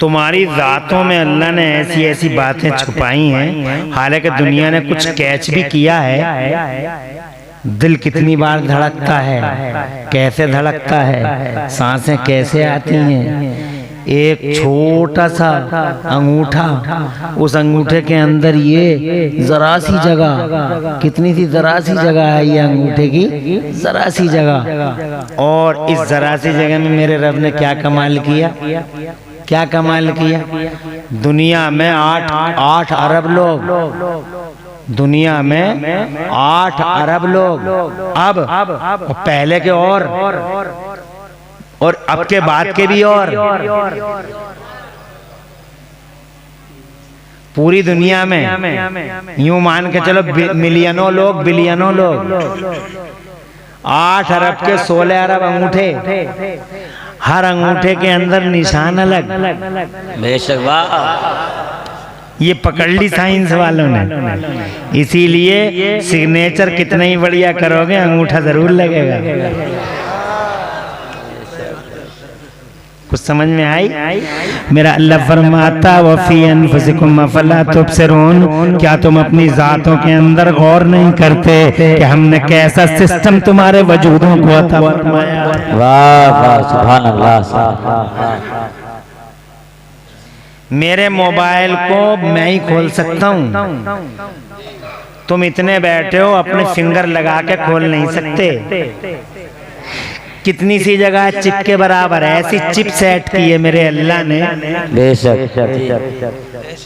तुम्हारी जातों में अल्लाह ने ऐसी ऐसी बातें छुपाई हैं, हालांकि दुनिया ने कुछ कैच भी किया है। दिल कितनी बार धड़कता है, कैसे धड़कता है, सांसें कैसे आती हैं। एक छोटा सा अंगूठा, उस अंगूठे के अंदर ये जरा सी जगह, कितनी सी जरा सी जगह है ये अंगूठे की, जरा सी जगह। और इस जरा सी जगह में मेरे रब ने क्या कमाल किया, क्या कमाल किया। दुनिया में 8 अरब लोग, दुनिया में 8 अरब लोग, अब पहले के और अब के बाद के भी और पूरी दुनिया में यूं मान के चलो मिलियनों लोग, बिलियनों लोग। 8 अरब के 16 अरब अंगूठे, हर अंगूठे के अंदर निशान अलग। बेशक वाह, ये पकड़ ली साइंस वालों ने। इसीलिए सिग्नेचर कितना ही बढ़िया करोगे, अंगूठा जरूर लगेगा। कुछ समझ में आई? मेरा अल्लाह फरमाता वफी अनफुसिकुम अफला तुबसिरून, क्या तुम अपनी जातों के अंदर गौर नहीं करते कि हमने कैसा सिस्टम तुम्हारे वजूदों को अता फरमाया। वाह वाह, सुभान अल्लाह। मेरे मोबाइल को मैं ही खोल सकता हूँ, तुम इतने बैठे हो अपने फिंगर लगा के खोल नहीं सकते। कितनी सी जगह चिप के बराबर है, ऐसी चिप सेट की है मेरे अल्लाह ने। बेशक।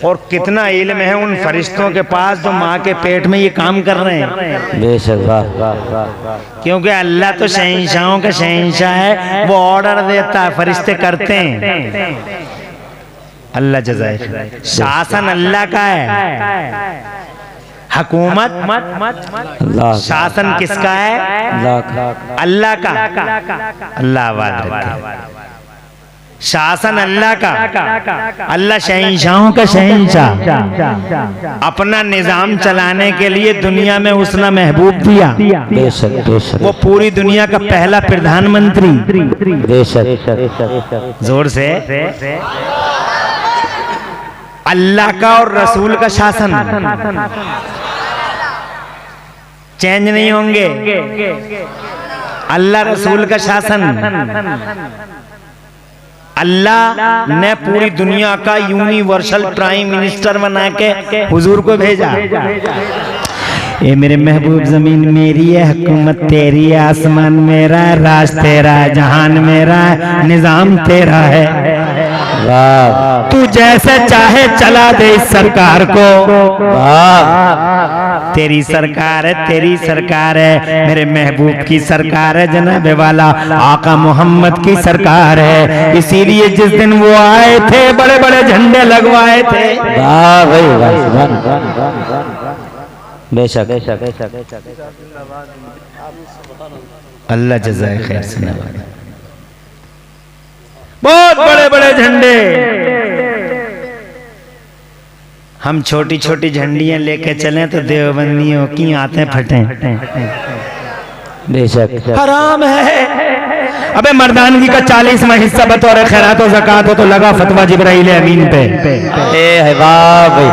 और कितना इल्म है उन फरिश्तों के पास जो माँ के पेट में ये काम कर रहे हैं। बेशक वाह, क्योंकि अल्लाह तो शहंशाहों का शहंशाह है, वो ऑर्डर देता है, फरिश्ते करते हैं। अल्लाह जज़ाए, शासन अल्लाह का है, हुकूमत शासन किसका है? अल्लाह का। अल्लाह आबाद रखे। शासन अल्लाह का, अल्लाह शहंशाहों का शहंशाह। अपना निजाम चलाने के लिए दुनिया में उसने महबूब दिया। बेशक बेशक। वो पूरी दुनिया का पहला प्रधानमंत्री। बेशक। जोर से। अल्लाह का और रसूल का शासन चेंज नहीं होंगे। अल्लाह रसूल का शासन, अल्लाह ने पूरी दुनिया का यूनिवर्सल प्राइम मिनिस्टर बना के हुजूर को भेजा। ये मेरे महबूब, जमीन मेरी है, हुकूमत तेरी है, आसमान मेरा है, राज तेरा है, जहान मेरा है, निजाम तेरा है। तू जैसे चाहे चला दे इस सरकार को। तेरी सरकार है, तेरी सरकार है, मेरे महबूब की सरकार है, जनाबे वाला आका मोहम्मद की सरकार है। इसीलिए जिस दिन वो आए थे बड़े बड़े झंडे लगवाए थे। वाह भाई वाह, बेशक। अल्लाह जज़ाए खैर से नवाज़े। बहुत बड़े बड़े झंडे, हम छोटी छोटी झंडियां लेके चले तो देवबंदियों की आते फटे। बेशक। हराम है। अबे मर्दानगी का 40वां हिस्सा बतौर खैरात और ज़कात हो तो लगा फतवा जिब्राइल अमीन पे। वाह भाई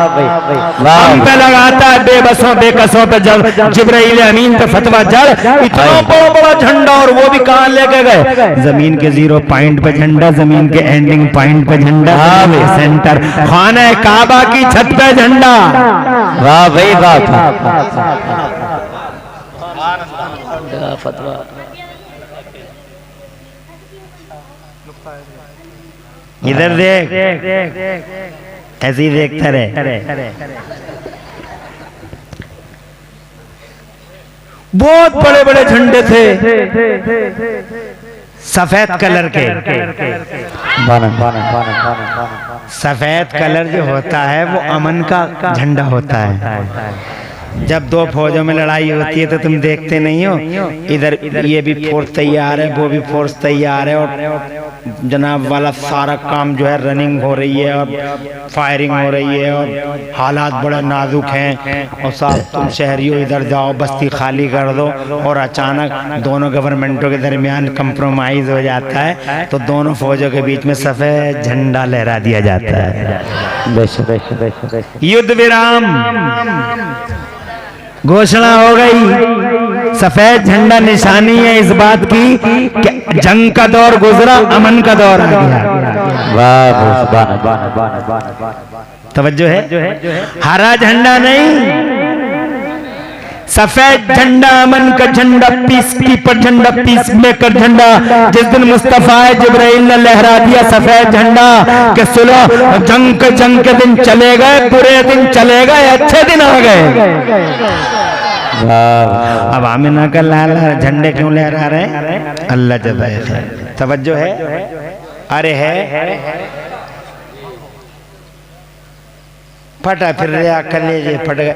वाह। हम पे लगाता है बेबसों बेकसों पे, जब जिब्राइल अमीन पे फतवा जड़। इतना बड़ा बड़ा झंडा, और वो भी कहाँ लेके गए? जमीन के 0 पॉइंट पे झंडा, जमीन के एंडिंग पॉइंट पे झंडा, सेंटर खाना काबा की छत पे झंडा। वाह भाई वाह। फतवा इधर देख, ऐसे ही देखता रहे। बहुत बड़े बड़े झंडे थे, सफेद कलर के। सफेद कलर जो होता है वो अमन का झंडा होता है। जब दो फौजों में लड़ाई होती है तो तुम देखते नहीं हो, इधर ये भी फोर्स तैयार है, वो भी फोर्स तैयार है, और जनाब वाला सारा काम जो है रनिंग हो रही है और फायरिंग हो रही है और हालात बड़े नाजुक हैं, और साहब तुम शहरियों इधर जाओ, बस्ती खाली कर दो, और अचानक दोनों गवर्नमेंटों के दरमियान कंप्रोमाइज हो जाता है तो दोनों फौजों के बीच में सफेद झंडा लहरा दिया जाता है। युद्ध विराम घोषणा हो गई। सफेद झंडा निशानी है इस बात की कि जंग का दौर गुजरा, अमन का दौर आ गया। तवज्जो है, हरा झंडा नहीं, सफेद झंडा, अमन का झंडा, पीस कीपर झंडा, पीस मेकर झंडा। जिस दिन मुस्तफा जिब्राइल ने लहरा दिया सफेद झंडा कि सुनो जंग के दिन चले गए, बुरे दिन चले गए, अच्छे दिन आ गए। अब आमिना का लाल झंडे क्यों लहरा रहे? अल्लाह जज़ाए खैर। तवज्जो है, अरे है फटा फिर रहा कलेजे फट गए।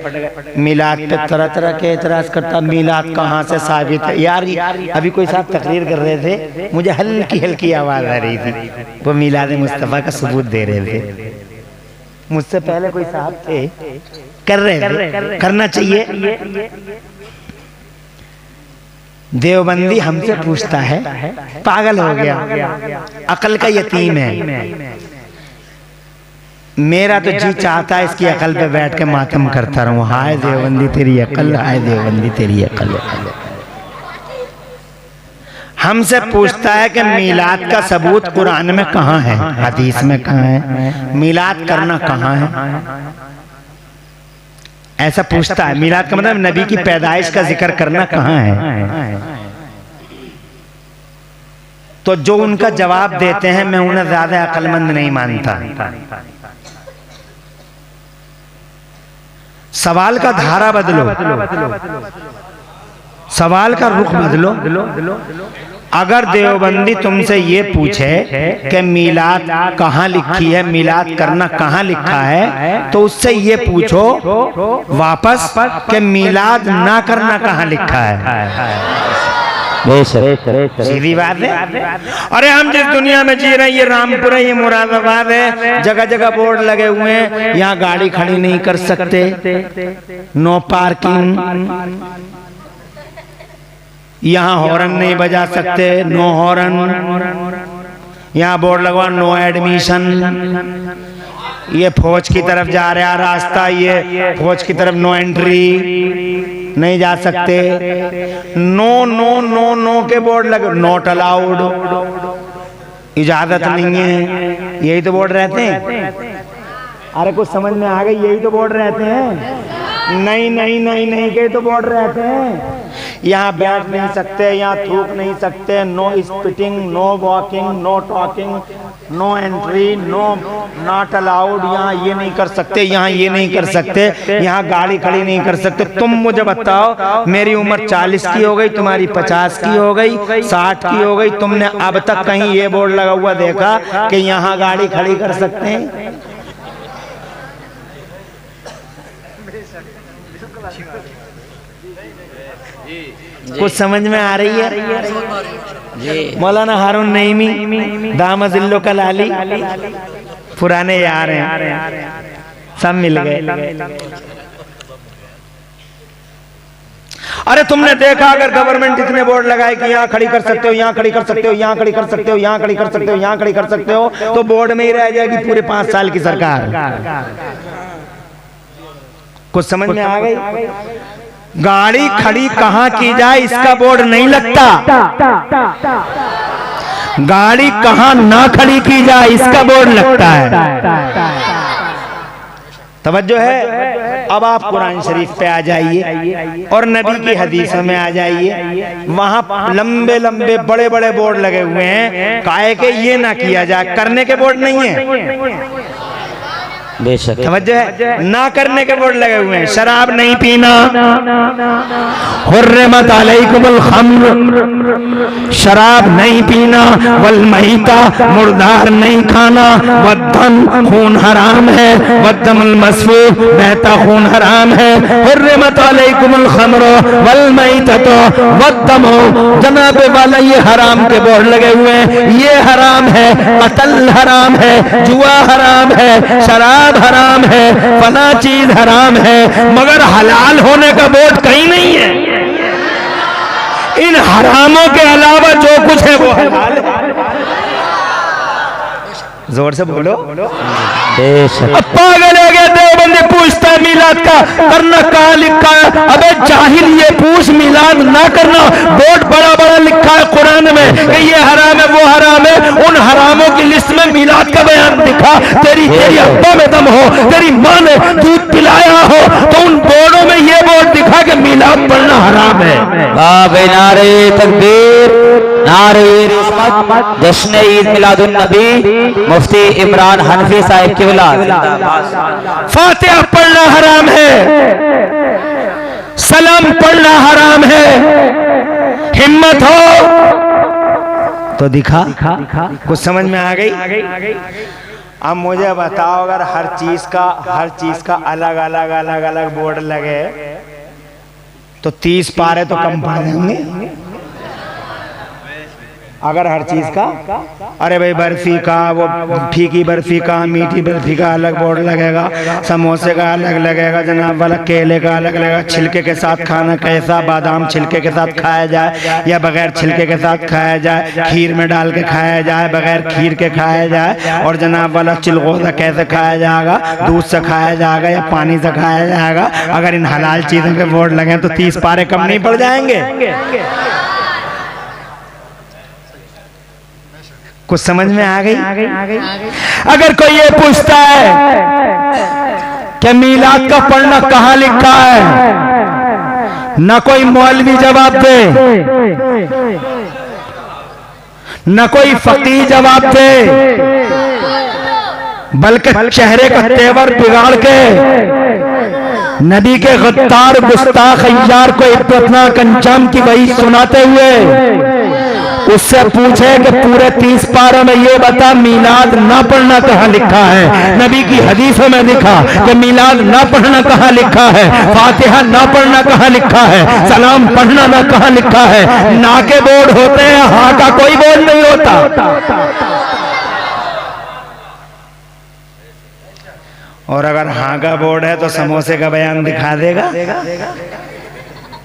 मिलाद पे तरह तरह के एतराज करता, मिलाद कहाँ से साबित है यार? अभी कोई साहब तकरीर कर रहे थे, मुझे हल्की हल्की आवाज आ रही थी, वो मिलाद मुस्तफ़ा का सबूत दे रहे थे। मुझसे पहले कोई साहब थे, कर रहे थे, करना चाहिए। देवबंदी हमसे पूछता है, पागल हो गया, अकल का यतीम है, मेरा तो जी चाहता है इसकी अकल पे बैठ के मातम करता रहूं। हाय देवबंदी तेरी अकल, हाय देवबंदी तेरी अकल। हमसे पूछता है कि मीलाद का सबूत कुरान में कहाँ है, हदीस में कहाँ है, मीलाद करना कहाँ है, ऐसा पूछता है। मीलाद का मतलब नबी की पैदाइश का जिक्र करना कहाँ है? तो जो उनका जवाब देते हैं मैं उन्हें ज्यादा अक्लमंद नहीं मानता। सवाल का धारा बदलो, सवाल का रुख बदलो। अगर देवबंदी तुमसे ये पूछे कि मीलाद कहाँ लिखी है, मीलाद करना कहाँ लिखा है, तो उससे ये पूछो वापस कि मीलाद ना करना कहाँ लिखा है। सीधी बात है। अरे हम जिस दुनिया में जी रहे हैं, ये रामपुर है, ये मुरादाबाद है, जगह जगह बोर्ड लगे हुए हैं, यहाँ गाड़ी खड़ी नहीं कर सकते, नो पार्किंग, यहाँ हॉर्न नहीं बजा सकते, नो हॉर्न, यहाँ बोर्ड लगवा नो एडमिशन, ये फौज की तरफ जा रहा रास्ता, ये फौज की तरफ नो एंट्री, नहीं जा सकते, नो नो नो नो के बोर्ड लगे, नॉट अलाउड, इजाजत नहीं है, यही तो बोर्ड रहते हैं। अरे कुछ समझ में आ गई, यही तो बोर्ड रहते हैं। नहीं नहीं नहीं नहीं के तो बोर्ड रहते हैं। यहाँ बैठ नहीं सकते, यहाँ थूक नहीं सकते, no spitting, no walking, no talking, no entry, no not allowed, यहाँ ये नहीं कर सकते, यहाँ ये नहीं कर सकते, यहाँ गाड़ी खड़ी नहीं कर सकते। तुम मुझे बताओ, मेरी उम्र 40 की हो गई, तुम्हारी 50 की हो गई, 60 की हो गई, तुमने अब तक कहीं ये बोर्ड लगा हुआ देखा कि यहाँ गाड़ी खड़ी कर सकते हैं? कुछ समझ में आ रही है? मौलाना हारून नईमी दामजिल्लो का लाली, पुराने यार हैं, सब मिल गए। अरे तुमने देखा अगर गवर्नमेंट इतने बोर्ड लगाए कि यहाँ खड़ी कर सकते हो, यहाँ खड़ी कर सकते हो, यहाँ खड़ी कर सकते हो, यहाँ खड़ी कर सकते हो, यहाँ खड़ी कर सकते हो, तो बोर्ड में ही रह जाएगी पूरे 5 साल की सरकार। कुछ समझ में आ गई? गाड़ी खड़ी कहाँ की जाए इसका बोर्ड नहीं लगता, गाड़ी कहाँ ना खड़ी की जाए इसका बोर्ड लगता है। तवज्जो है? अब आप कुरान शरीफ पे आ जाइए और नबी की हदीसों में आ जाइए, वहां लंबे लंबे बड़े बड़े बोर्ड लगे हुए हैं, काहे के ये ना किया जाए, करने के बोर्ड नहीं है। बेशक समझो है, ना करने के बोर्ड लगे हुए हैं। शराब नहीं पीना, हुर्रिमत अलैकुमुल खम्र, शराब नहीं पीना, वल मईता, मुर्दार नहीं खाना, वद्दम, खून हराम है, वद्दमुल मस्फूह, बहता खून हराम है, हुर्रिमत अलैकुमुल खम्र वल मईततो वद्दमु, जनाब वाला ये हराम के बोर्ड लगे हुए हैं। ये हराम है, कत्ल हराम है, जुआ हराम है, शराब हराम है, फला चीज हराम है, मगर हलाल होने का बोर्ड कहीं नहीं है। इन हरामों के अलावा जो कुछ है वो हलाल है। जोर से बोलो। बेशक पागल हो गया देवबंदी पूछता है मिलाद का करना कहाँ लिखा है? अबे जाहिल, ये पूछ मिलाद ना करना, बोर्ड बड़ा बड़ा लिखा है कुरान में कि ये हराम है वो हराम है। उन हरामों की लिस्ट में मिलाद का बयान दिखा। तेरी अब्बा में दम हो, तेरी माँ ने दूध पिलाया हो, तो उन बोर्डों में ये बोर्ड दिखा कि मिलाद पढ़ना हराम है। वाह भाई, नारे तकबीर, नारे रहमत, जश्न ईद मिलादुन नबी मुफ्ती इमरान हनफी साहिब की औलाद। फातिहा पढ़ना हराम है, सलाम पढ़ना हराम है। हिम्मत हो तो दिखा। कुछ समझ में आ गई? अब मुझे बताओ, अगर हर चीज का अलग अलग अलग अलग बोर्ड लगे तो 30 पारे तो कम पड़ जाएंगे। अगर हर चीज का, अरे भाई बर्फी का, वो फीकी बर्फी का, मीठी बर्फी का अलग बोर्ड लगेगा, समोसे का अलग लगेगा, जनाब वाला केले का अलग लगेगा, छिलके के साथ खाना कैसा, बादाम छिलके के साथ खाया जाए या बगैर छिलके के साथ खाया जाए, खीर में डाल के खाया जाए, बगैर खीर के खाया जाए, और जनाब वाला चिलगोजा कैसे खाया जाएगा, दूध से खाया जाएगा या पानी से खाया जाएगा। अगर इन हलाल चीजों के बोर्ड लगे तो 30 पारे कम नहीं पड़ जाएंगे? कुछ समझ में आ गई? अगर कोई ये पूछता है कि मीलाद का पढ़ना कहाँ लिखा है, न कोई मौलवी जवाब दे, न कोई फकीह जवाब दे, बल्कि चेहरे का तेवर बिगाड़ के नबी के गद्दार गुस्ताख अय्यार को इत्तनाक अंजाम की वही सुनाते हुए उससे पूछे कि पूरे 30 पारों में ये बता मिलाद ना पढ़ना कहाँ लिखा है? नबी की हदीसों में लिखा कि मिलाद ना पढ़ना कहाँ लिखा है, फातिहा ना पढ़ना कहाँ लिखा है, सलाम पढ़ना ना कहाँ लिखा है। ना के बोर्ड होते हैं, हाँ का कोई बोर्ड नहीं होता। और अगर हाँ का बोर्ड है तो समोसे का बयान दिखा देगा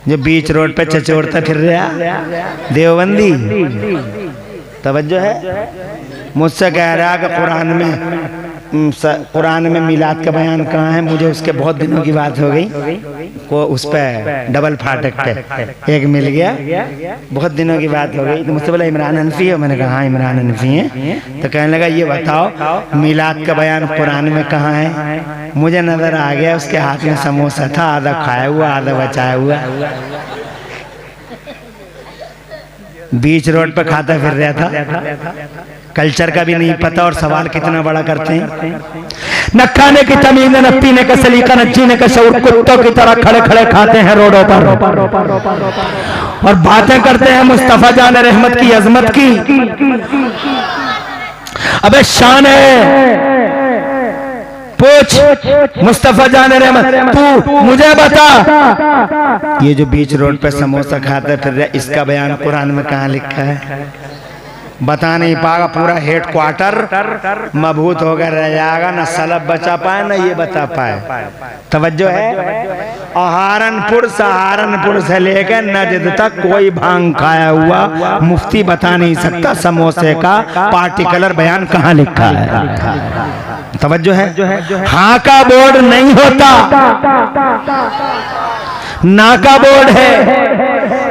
जो बीच रोड पे चचोड़ता फिर रहा देवबंदी। तवज्जो है? मुझसे कह रहा कि कुरान में मिलाद का बयान कहाँ है। मुझे उसके बहुत दिनों की बात हो गई को उस पे डबल फाटक पे एक मिल गया, बहुत दिनों की बात हो गई। तो मुझसे बोला इमरान हनफी है? मैंने कहा हाँ इमरान हनफी है। तो कहने लगा ये बताओ मिलाद का बयान कुरान में कहाँ है? मुझे नजर आ गया उसके हाथ में समोसा था, आधा खाया हुआ आधा बचाया हुआ, बीच रोड पे खाता फिर रहा था। कल्चर का भी नहीं पता और सवाल कितना बड़ा करते हैं। न खाने की तमीज, न पीने का सलीका, न जीने का शऊर, कुत्तों की तरह खड़े खड़े खाते हैं रोडों पर और बातें करते हैं मुस्तफा जान रहमत की अजमत की। अबे शान है, पूछ मुस्तफा जान रहमत, तू मुझे बता ये जो बीच रोड पे समोसा खाते फिर रहा इसका बयान कुरान में कहाँ लिखा है? बता नहीं पाएगा। पूरा हेड क्वार्टर मबहूत होकर रह जाएगा, ना सलब बचा पाए ना ये बता पाए। तवज्जो है? सहारनपुर से लेकर नजद तक कोई भांग खाया हुआ मुफ्ती बता नहीं सकता समोसे का पार्टिकुलर बयान कहाँ लिखा है। तवज्जो है? हाँ का बोर्ड नहीं होता, ना का बोर्ड है,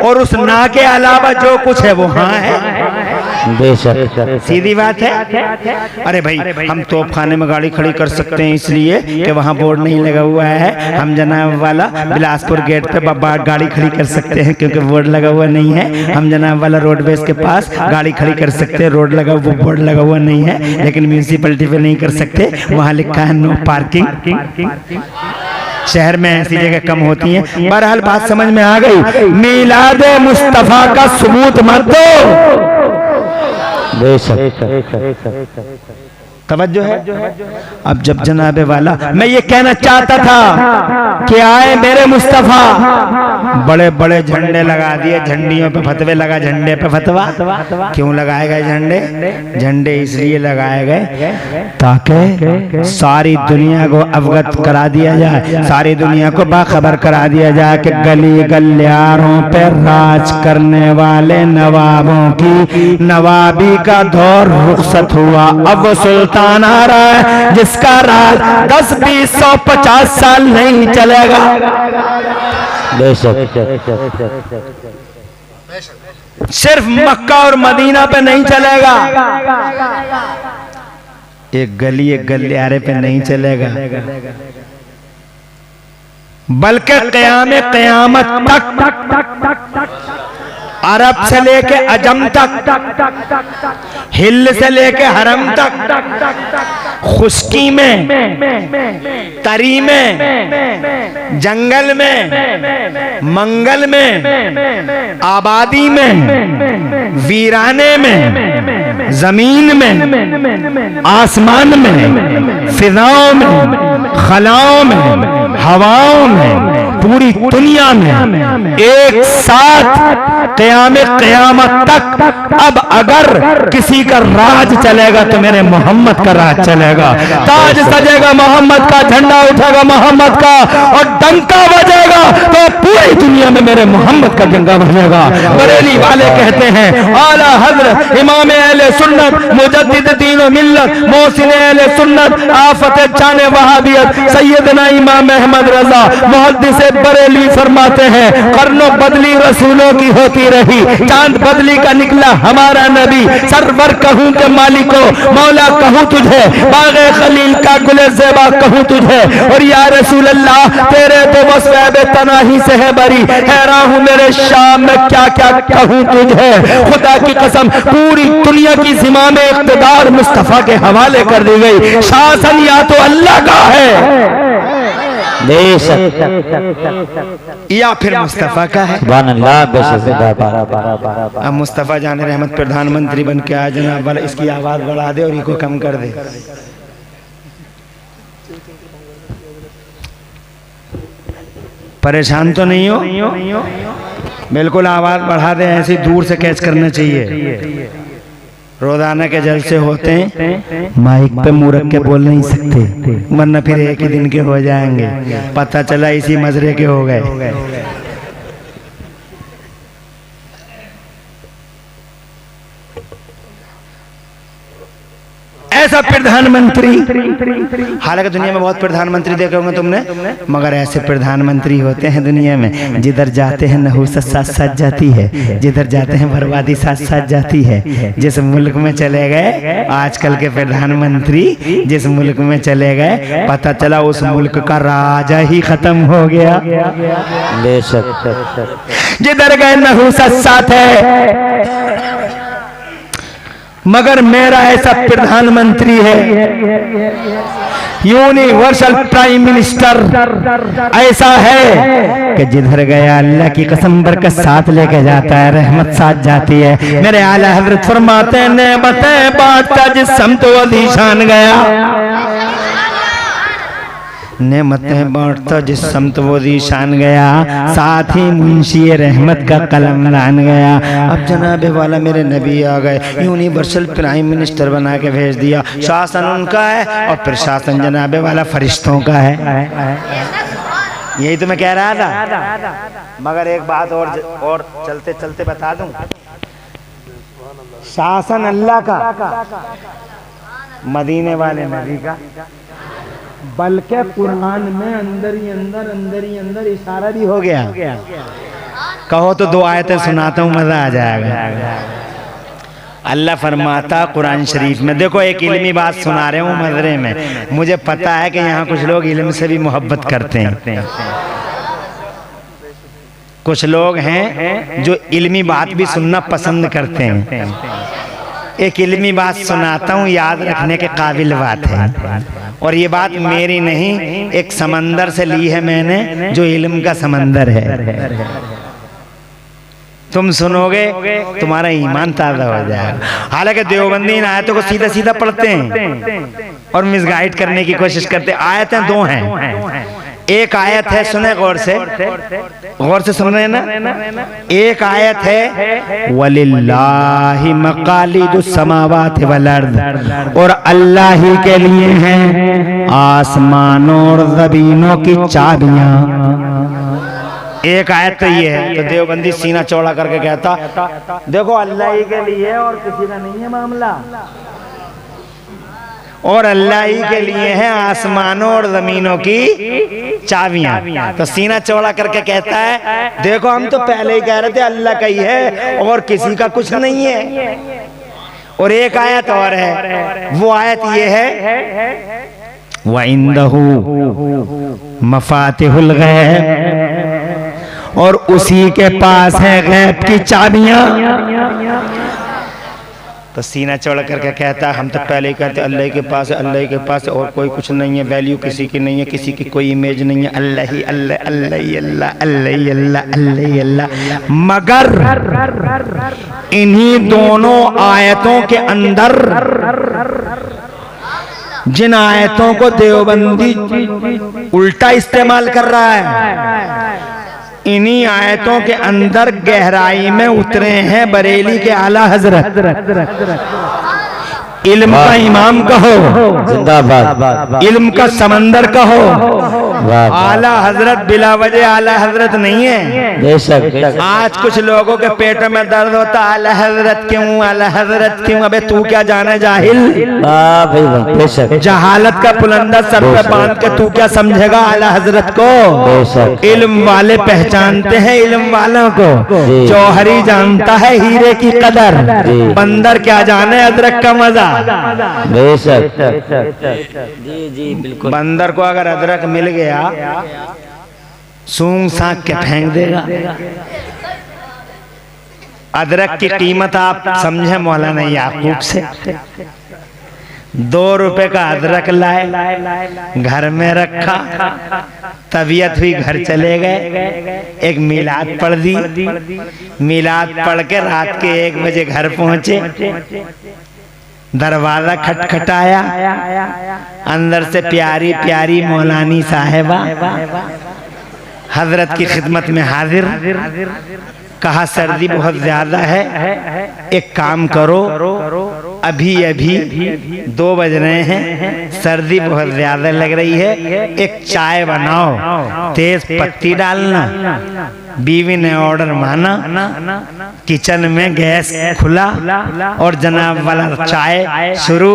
और उस ना के अलावा जो कुछ है वो हाँ है। बेशक सीधी बात है। अरे भाई हम तोप खाने में गाड़ी खड़ी कर सकते हैं इसलिए कि वहाँ बोर्ड नहीं लगा हुआ है। हम जनाब वाला बिलासपुर गेट पे गाड़ी खड़ी कर सकते हैं क्योंकि बोर्ड लगा हुआ नहीं है। हम जनाब वाला रोडवेज के पास गाड़ी खड़ी कर सकते हैं, रोड लगा वो बोर्ड लगा हुआ नहीं है। लेकिन म्यूनिसिपैलिटी पे नहीं कर सकते, वहाँ लिखा है नो पार्किंग। शहर में ऐसी जगह कम होती हैं। बहरहाल बात समझ में आ गई। मिलाद मुस्तफा का सबूत मत दो। तवज्जो है। अब जब जनाबे वाला मैं ये कहना चाहता था कि आए मेरे मुस्तफा, बड़े बड़े झंडे लगा दिए, झंडियों पे फतवे लगा, झंडे पे फतवा। क्यों लगाए गए झंडे? झंडे इसलिए लगाए गए ताकि सारी दुनिया को अवगत करा दिया जाए, सारी दुनिया को बाखबर करा दिया जाए कि गली गलियारों पे राज करने वाले नवाबों की नवाबी का दौर रुखसत हुआ। अब सुल्तान आ रहा है जिसका राज 10, 20, 100, 50 साल नहीं चलेगा। सिर्फ मक्का और मदीना पे नहीं चलेगा, एक गली एक गलियारे पे नहीं चलेगा, बल्कि क़यामत तक अरब से लेके अजम तक, हिल से लेके हरम तक, खुश्की में, तरी में, जंगल में, मंगल में, आबादी में, वीराने में, जमीन में, आसमान में, फिजाओं में, खलाओं में, हवाओं में, पूरी दुनिया में एक साथ क़यामत तक अब अगर किसी का राज चलेगा तो मेरे मोहम्मद का राज चलेगा। ताज सजेगा मोहम्मद का, झंडा उठेगा मोहम्मद का, और डंका बजेगा तो पूरी दुनिया में मेरे मोहम्मद का डंका बजेगा। बरेली वाले कहते हैं आला हज़रत इमाम अहले सुन्नत मुजद्दिद दीन व मिल्लत मोहसिन अहले सुन्नत आफत जाने वहाबियत सैयदना इमाम अहमद रजा मुहद्दिस बरेली फरमाते हैं कर्नो बदली रसूलों की होती रही, चांद बदली का निकला हमारा नबी। सरवर कहूं के मालिको मौला कहूं तुझे, बागे खलील का गुले ज़ेबा कहूं तुझे, और या रसूल अल्लाह तेरे तो वस्फ़ तनाही से है बरी, हैरान हूं मेरे शाम में क्या क्या कहूं तुझे। खुदा की कसम पूरी दुनिया की ज़िम्मा में इक़्तिदार मुस्तफ़ा के हवाले कर दी गई। शासन या तो अल्लाह का है या फिर मुस्तफा का है। अब मुस्तफा जाने रहमत प्रधानमंत्री बन के आ जनाब वाला इसकी आवाज बढ़ा दे और इको कम कर दे। परेशान तो नहीं हो? बिल्कुल आवाज बढ़ा दे, ऐसी दूर से कैच करना चाहिए। रोजाना के जलसे होते हैं, माइक पे मुंह रख के बोल नहीं सकते वरना फिर एक ही दिन के हो जाएंगे। पता चला इसी मजरे के हो गए। ऐसा प्रधानमंत्री, हालांकि दुनिया में बहुत प्रधानमंत्री देखे होंगे तुमने, मगर ऐसे प्रधानमंत्री होते हैं दुनिया में जिधर जाते हैं नहूसत साथ साथ जाती है, जिधर जाते हैं बर्बादी साथ साथ जाती है। जिस मुल्क में चले गए आजकल के प्रधानमंत्री, जिस मुल्क में चले गए पता चला उस मुल्क का राजा ही खत्म हो गया। जिधर गए नहूसत साथ है, मगर मेरा ऐसा प्रधानमंत्री है, यूनिवर्सल प्राइम मिनिस्टर ऐसा है कि जिधर गया अल्लाह की कसम बरकत साथ लेके जाता है, रहमत साथ जाती है। मेरे आला हज़रत फरमाते हैं नेमतें बांटता जिस समत वो ज़ीशान गया, नेमतें बांटता जिस समत वो ज़ीशान गया, साथ ही मुंशी रहमत का कलम लान गया। अब जनाबे वाला मेरे नबी आ गए, यूनिवर्सल प्राइम मिनिस्टर बना के भेज दिया। शासन उनका है और प्रशासन जनाबे वाला फरिश्तों का है। यही तो मैं कह रहा था। मगर एक बात और चलते चलते बता दूं, शासन अल्लाह का, मदीने वाले नबी का, बल्कि कुरान में अंदर ही अंदर इशारा भी हो गया। कहो तो 2 आयतें सुनाता हूँ, मजा आ जाएगा। अल्लाह फरमाता कुरान शरीफ में, देखो एक इल्मी बात सुना रहे हूँ मजरे में, मुझे पता है कि यहाँ कुछ लोग इल्म से भी मोहब्बत करते हैं, कुछ लोग हैं जो इल्मी बात भी सुनना पसंद करते हैं। एक इल्मी बात सुनाता हूँ, याद रखने के काबिल बात है, और ये बात मेरी नहीं, एक समंदर से ली है मैंने जो इल्म का समंदर है। तुम सुनोगे तुम्हारा ईमान ताज़ा हो जाएगा। हालांकि देवबंदी इन आयतों को सीधा सीधा पढ़ते हैं और मिसगाइड करने की कोशिश करते हैं। आयतें दो हैं, एक आयत है, सुने गौर से सुन रहे हैं ना, एक आयत है वलिल्लाहि मकालिदुस समावाति वल अर्द, और अल्लाह ही के लिए हैं आसमानों और ज़मीनों की चाबियां। एक आयत तो ये है। तो देवबंदी सीना चौड़ा करके कहता, देखो अल्लाह ही के लिए और किसी का नहीं है मामला, और अल्लाह ही के लिए है आसमानों और जमीनों की चाबियां। तो सीना चौड़ा करके कहता है, देखो हम तो पहले ही कह रहे थे अल्लाह का ही है और किसी का कुछ नहीं है। और एक आयत और है, वो आयत ये है व इंदहु मफातिहुल गैब, और उसी के पास है गैब की चाबियां। तो सीना चौड़ा करके कहता है, हम तो पहले ही कहते अल्लाह के पास है, अल्लाह के पास है और कोई कुछ नहीं है, वैल्यू किसी की नहीं है, किसी की कोई इमेज नहीं है, अल्लाह ही अल्लाह, अल्लाह ही अल्लाह, अल्लाह ही अल्लाह, अल्लाह ही अल्लाह। मगर इन्हीं दोनों आयतों के अंदर जिन आयतों को देवबंदी उल्टा इस्तेमाल कर रहा है, इन्हीं आयतों के अंदर गहराई में उतरे हैं बरेली के आला हजरत। इल्म का इमाम कहो जिंदाबाद, इल्म का समंदर कहो, आला हजरत बिला वजह आला हजरत नहीं है। बेशक आज कुछ लोगों के पेट में दर्द होता, आला हजरत क्यों, आला हजरत क्यों? अबे तू क्या जाने जाहिल, बेशक जहालत का पुलंदा सर पे बांध के तू क्या समझेगा आला हजरत को? इल्म वाले पहचानते हैं इल्म वालों को, जौहरी जानता है हीरे की कदर, बंदर क्या जाने अदरक का मजा। बेशक जी जी बिल्कुल। बंदर को अगर अदरक मिल गया सूंघ साँक के फेंक देगा। अदरक की कीमत आप समझे मौलाना याकूब से, 2 रुपए का अदरक लाए, घर में रखा, तबीयत हुई घर चले गए, एक मिलाद पढ़ दी, मिलाद पढ़ के रात के 1 बजे घर पहुंचे, दरवाजा खटखटाया, अंदर से प्यारी प्यारी मौलानी साहिबा हजरत की खिदमत में हाजिर। कहा सर्दी बहुत ज्यादा है, एक काम करो, अभी अभी 2 बज रहे हैं, सर्दी बहुत ज्यादा लग रही है, एक चाय बनाओ, तेज पत्ती डालना। बीवी ने ऑर्डर माना, किचन में गैस खुला और जनाब वाला चाय शुरू।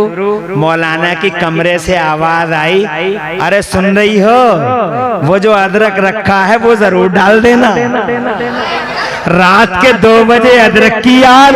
मौलाना की कमरे से आवाज आई, अरे सुन रही हो, वो जो अदरक रखा है वो जरूर डाल देना। रात के 2 बजे अदरक की याद,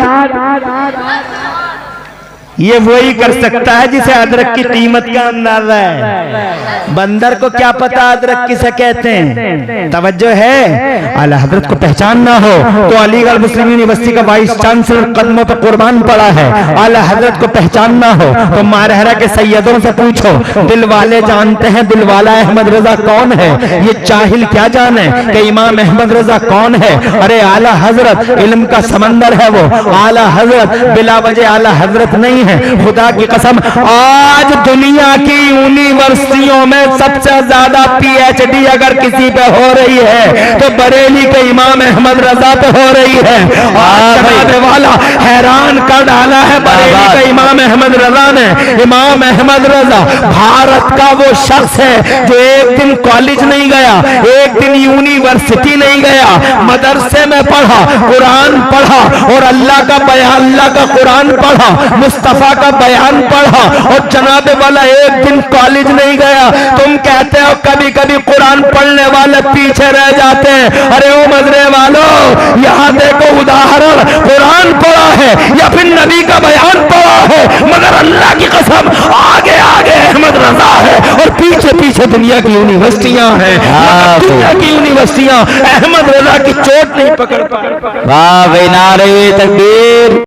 ये वही कर सकता है जिसे अदरक की कीमत का अंदाजा है। बंदर को क्या पता अदरक किसे कहते हैं? तवज्जो है, आला हजरत को पहचान ना हो तो अलीगढ़ मुस्लिम यूनिवर्सिटी का वाइस चांसलर कदमों पर कुर्बान पड़ा है। आला हजरत को पहचान ना हो तो मारहरा के सैयदों से पूछो, दिल वाले जानते हैं दिलवाला अहमद रजा कौन है, ये जाहिल क्या जाने कि इमाम अहमद रजा कौन है। अरे आला हजरत इल्म का समंदर है वो, आला हजरत बिला वजह आला हजरत नहीं है। खुदा की कसम, आज दुनिया की यूनिवर्सिटियों में सबसे ज्यादा पीएचडी अगर किसी पे हो रही है तो बरेली के इमाम अहमद रजा पे हो रही है। आज वाला हैरान कर डाला है बरेली के इमाम अहमद रजा ने। इमाम अहमद रजा भारत का वो शख्स है जो एक दिन कॉलेज नहीं गया, एक दिन यूनिवर्सिटी नहीं गया, मदरसे में पढ़ा, कुरान पढ़ा और अल्लाह का बयान, अल्लाह का कुरान पढ़ा, मुस्तफा का बयान पढ़ा, और जनाब वाला एक दिन कॉलेज नहीं गया। तुम कहते हो कभी कभी कुरान पढ़ने वाले पीछे रह जाते हैं। अरे ओ मजरे वालों, यहाँ देखो उदाहरण, कुरान पढ़ा है या फिर नबी का बयान पढ़ा है, मगर अल्लाह की कसम आगे आगे अहमद रजा है और पीछे पीछे दुनिया की यूनिवर्सिटियां हैं। दुनिया की यूनिवर्सिटियां अहमद रजा की चोट नहीं पकड़ पा। वाह भाई, नारे तकबीर।